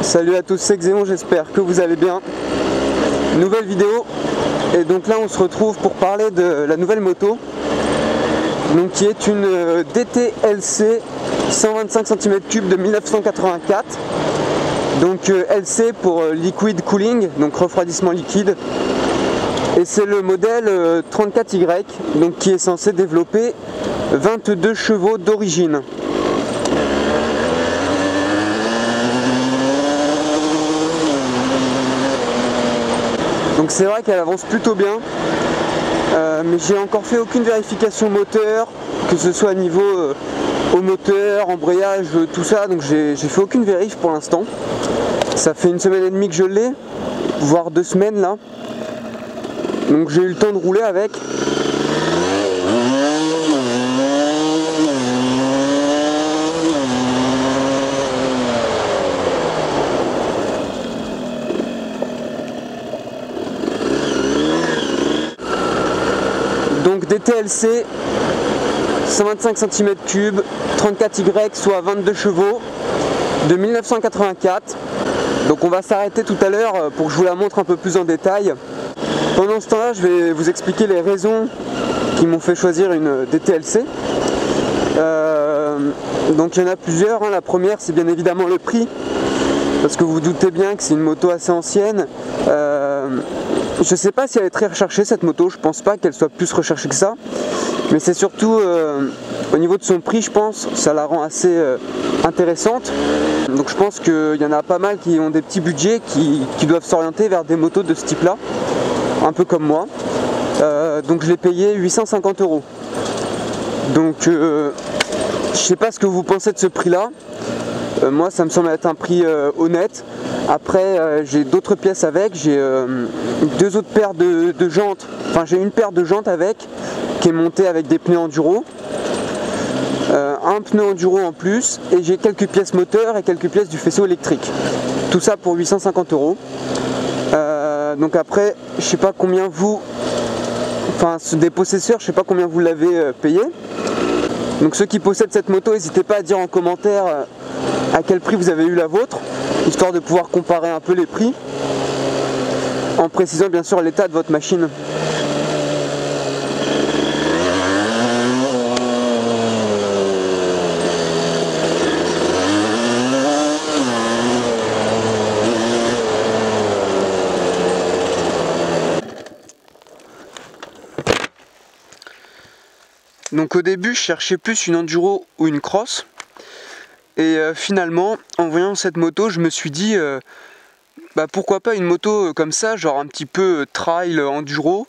Salut à tous, c'est Xéon, j'espère que vous allez bien. Nouvelle vidéo, et donc là on se retrouve pour parler de la nouvelle moto, donc qui est une DT-LC 125 cm3 de 1984. Donc LC pour Liquid Cooling, donc refroidissement liquide. Et c'est le modèle 34Y, donc qui est censé développer 22 chevaux d'origine. Donc c'est vrai qu'elle avance plutôt bien, mais j'ai encore fait aucune vérification moteur, que ce soit à niveau au moteur, embrayage, tout ça, donc j'ai fait aucune vérif pour l'instant. Ça fait une semaine et demie que je l'ai, voire 2 semaines là, donc j'ai eu le temps de rouler avec. Donc DT-LC 125 cm3, 34Y, soit 22 chevaux, de 1984. Donc on va s'arrêter tout à l'heure pour que je vous la montre un peu plus en détail. Pendant ce temps-là, je vais vous expliquer les raisons qui m'ont fait choisir une DT-LC. Donc il y en a plusieurs, hein. La première, c'est bien évidemment le prix, parce que vous vous doutez bien que c'est une moto assez ancienne. Je sais pas si elle est très recherchée cette moto, je pense pas qu'elle soit plus recherchée que ça, mais c'est surtout au niveau de son prix, je pense, ça la rend assez intéressante. Donc je pense qu'il y en a pas mal qui ont des petits budgets qui doivent s'orienter vers des motos de ce type là, un peu comme moi. Donc je l'ai payé 850 €. Donc je sais pas ce que vous pensez de ce prix là. Moi ça me semble être un prix honnête. Après j'ai d'autres pièces avec, j'ai 2 autres paires de jantes, enfin j'ai une paire de jantes avec, qui est montée avec des pneus enduro, un pneu enduro en plus, et j'ai quelques pièces moteurs et quelques pièces du faisceau électrique. Tout ça pour 850 €. Donc après, je sais pas combien vous, enfin des possesseurs, je sais pas combien vous l'avez payé. Donc ceux qui possèdent cette moto, n'hésitez pas à dire en commentaire à quel prix vous avez eu la vôtre, histoire de pouvoir comparer un peu les prix, en précisant bien sûr l'état de votre machine. Donc au début je cherchais plus une enduro ou une cross, et finalement en voyant cette moto je me suis dit pourquoi pas une moto comme ça, genre un petit peu trail enduro,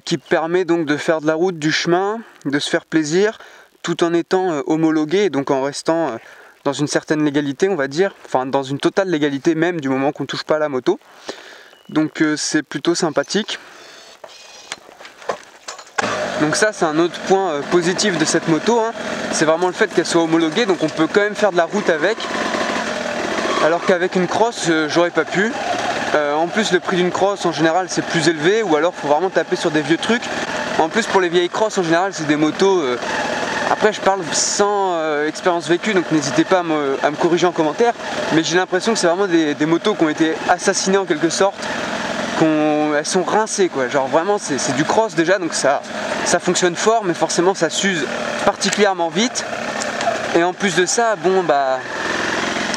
qui permet donc de faire de la route, du chemin, de se faire plaisir tout en étant homologué, donc en restant dans une certaine légalité, on va dire, enfin dans une totale légalité même du moment qu'on touche pas à la moto. Donc c'est plutôt sympathique. Donc ça c'est un autre point positif de cette moto, hein. C'est vraiment le fait qu'elle soit homologuée, donc on peut quand même faire de la route avec, alors qu'avec une cross j'aurais pas pu. En plus le prix d'une cross en général c'est plus élevé, ou alors faut vraiment taper sur des vieux trucs. En plus pour les vieilles crosses en général c'est des motos, après je parle sans expérience vécue, donc n'hésitez pas à me corriger en commentaire, mais j'ai l'impression que c'est vraiment des motos qui ont été assassinées en quelque sorte. Elles sont rincées quoi, genre vraiment c'est du cross déjà, donc ça fonctionne fort, mais forcément ça s'use particulièrement vite, et en plus de ça, bon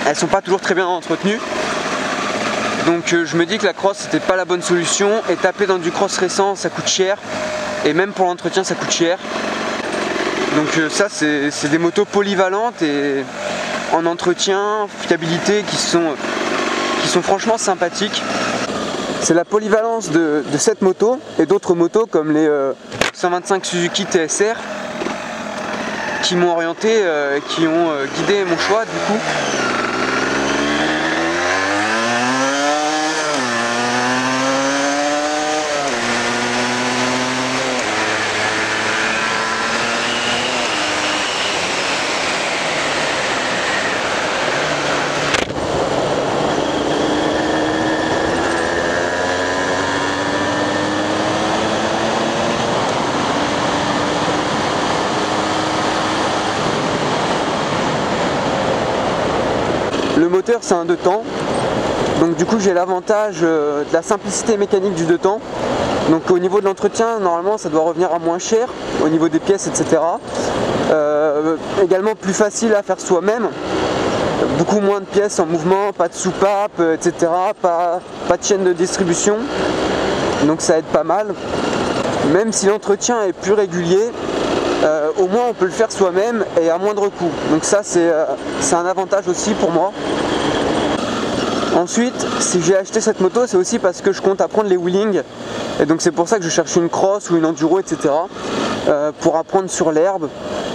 elles sont pas toujours très bien entretenues, donc je me dis que la cross c'était pas la bonne solution, et taper dans du cross récent ça coûte cher, et même pour l'entretien ça coûte cher. Donc ça c'est des motos polyvalentes et en entretien, fiabilité qui sont franchement sympathiques. C'est la polyvalence de cette moto et d'autres motos comme les 125 Suzuki TSR qui m'ont orienté, qui ont guidé mon choix du coup. Le moteur c'est un 2 temps, donc du coup j'ai l'avantage de la simplicité mécanique du 2 temps. Donc au niveau de l'entretien, normalement ça doit revenir à moins cher, au niveau des pièces, etc. Également plus facile à faire soi-même, beaucoup moins de pièces en mouvement, pas de soupape, etc. Pas de chaîne de distribution, donc ça aide pas mal. Même si l'entretien est plus régulier, au moins on peut le faire soi-même et à moindre coût. Donc ça c'est un avantage aussi pour moi. Ensuite, si j'ai acheté cette moto, c'est aussi parce que je compte apprendre les wheelings. Et donc c'est pour ça que je cherche une cross ou une enduro, etc. Pour apprendre sur l'herbe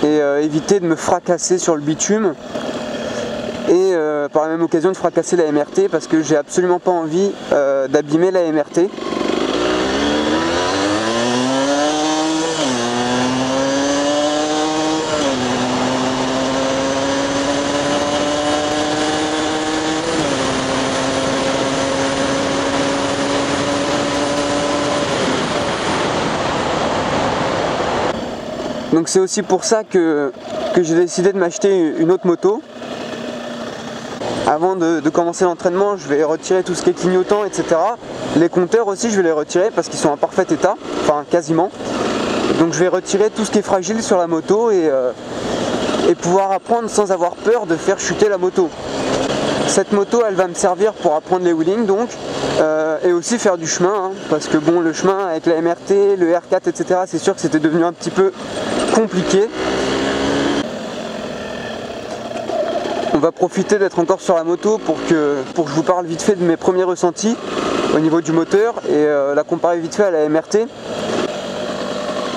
et éviter de me fracasser sur le bitume. Et par la même occasion de fracasser la MRT parce que j'ai absolument pas envie d'abîmer la MRT. Donc c'est aussi pour ça que j'ai décidé de m'acheter une autre moto. Avant de commencer l'entraînement, je vais retirer tout ce qui est clignotant, etc. Les compteurs aussi, je vais les retirer parce qu'ils sont en parfait état, enfin quasiment. Donc je vais retirer tout ce qui est fragile sur la moto et pouvoir apprendre sans avoir peur de faire chuter la moto. Cette moto, elle va me servir pour apprendre les wheelings donc, et aussi faire du chemin, hein, parce que bon, le chemin avec la MRT, le R4, etc., c'est sûr que c'était devenu un petit peu compliqué. On va profiter d'être encore sur la moto pour que je vous parle vite fait de mes premiers ressentis au niveau du moteur et la comparer vite fait à la MRT.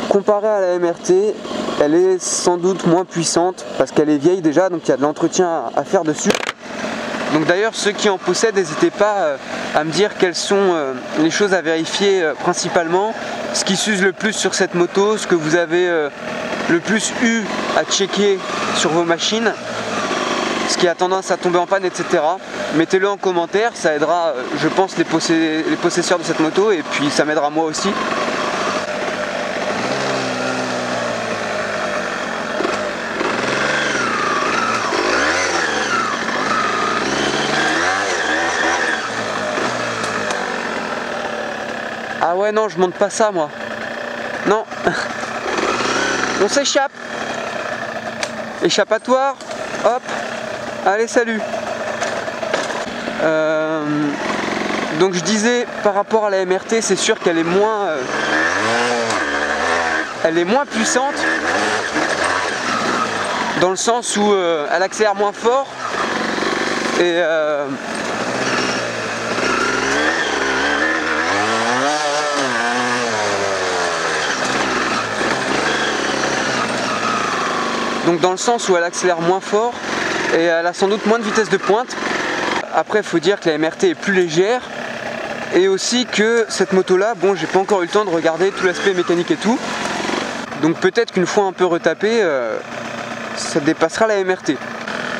Comparée à la MRT, elle est sans doute moins puissante parce qu'elle est vieille déjà, donc il y a de l'entretien à faire dessus. Donc d'ailleurs, ceux qui en possèdent, n'hésitez pas à me dire quelles sont les choses à vérifier principalement, ce qui s'use le plus sur cette moto, ce que vous avez le plus eu à checker sur vos machines, ce qui a tendance à tomber en panne, etc. Mettez-le en commentaire, ça aidera, je pense, les possesseurs de cette moto et puis ça m'aidera moi aussi. Ah ouais, non, je monte pas ça moi. Non. On s'échappe. Échappatoire. Hop. Allez, salut. Donc je disais, par rapport à la MRT, c'est sûr qu'elle est moins puissante, dans le sens où elle accélère moins fort et donc dans le sens où elle accélère moins fort et elle a sans doute moins de vitesse de pointe. Après, il faut dire que la MRT est plus légère et aussi que cette moto là, bon, j'ai pas encore eu le temps de regarder tout l'aspect mécanique et tout, donc peut-être qu'une fois un peu retapé, ça dépassera la MRT.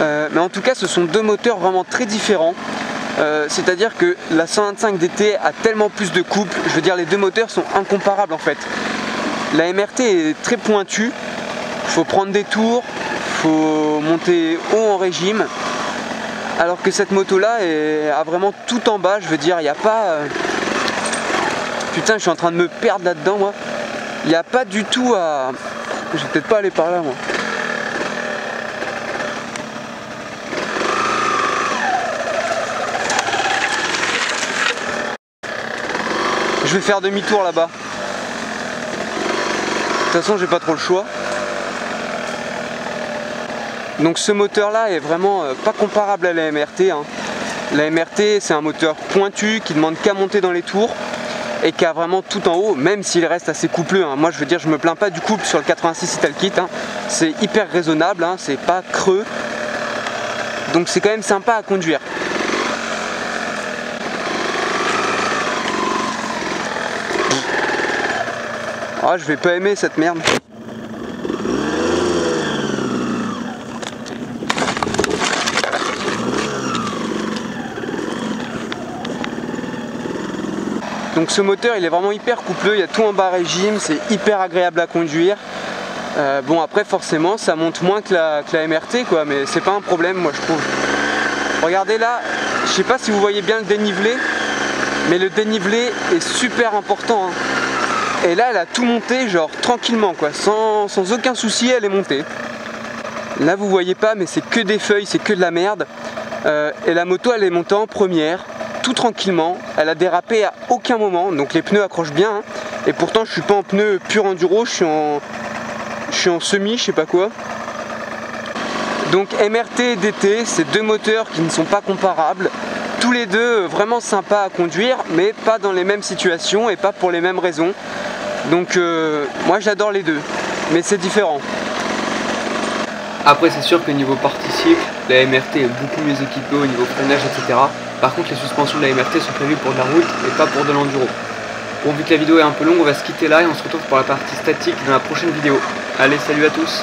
Mais en tout cas, ce sont deux moteurs vraiment très différents. C'est-à-dire que la 125 DT a tellement plus de couple, je veux dire les deux moteurs sont incomparables en fait. La MRT est très pointue, il faut prendre des tours, il faut monter haut en régime, alors que cette moto là a vraiment tout en bas, je veux dire, il n'y a pas... Putain, je suis en train de me perdre là-dedans moi. Il n'y a pas du tout à... Je vais peut-être pas aller par là moi. Je vais faire demi-tour là-bas. De toute façon, j'ai pas trop le choix. Donc ce moteur là est vraiment pas comparable à la MRT, hein. La MRT c'est un moteur pointu qui demande qu'à monter dans les tours et qui a vraiment tout en haut, même s'il reste assez coupleux, hein. Moi je veux dire, je me plains pas du couple sur le 86 Italkit, hein. C'est hyper raisonnable, hein. C'est pas creux, donc c'est quand même sympa à conduire. Ah, je vais pas aimer cette merde. Donc ce moteur il est vraiment hyper coupleux, il y a tout en bas régime, c'est hyper agréable à conduire. Bon après forcément ça monte moins que la MRT quoi, mais c'est pas un problème moi je trouve. Regardez là, je sais pas si vous voyez bien le dénivelé, mais le dénivelé est super important, hein. Et là elle a tout monté genre tranquillement quoi, sans aucun souci elle est montée. Là vous voyez pas mais c'est que des feuilles, c'est que de la merde. Et la moto elle est montée en première, tout tranquillement, elle a dérapé à aucun moment, donc les pneus accrochent bien, hein. Et pourtant je suis pas en pneu pur enduro, je suis en semi, je sais pas quoi. Donc MRT et DT, c'est deux moteurs qui ne sont pas comparables. Tous les deux vraiment sympas à conduire, mais pas dans les mêmes situations et pas pour les mêmes raisons. Donc moi j'adore les deux, mais c'est différent. Après c'est sûr que niveau partie cycle, la MRT est beaucoup mieux équipée au niveau freinage, etc. Par contre les suspensions de la MRT sont prévues pour de la route et pas pour de l'enduro. Bon, vu que la vidéo est un peu longue, on va se quitter là et on se retrouve pour la partie statique dans la prochaine vidéo. Allez, salut à tous!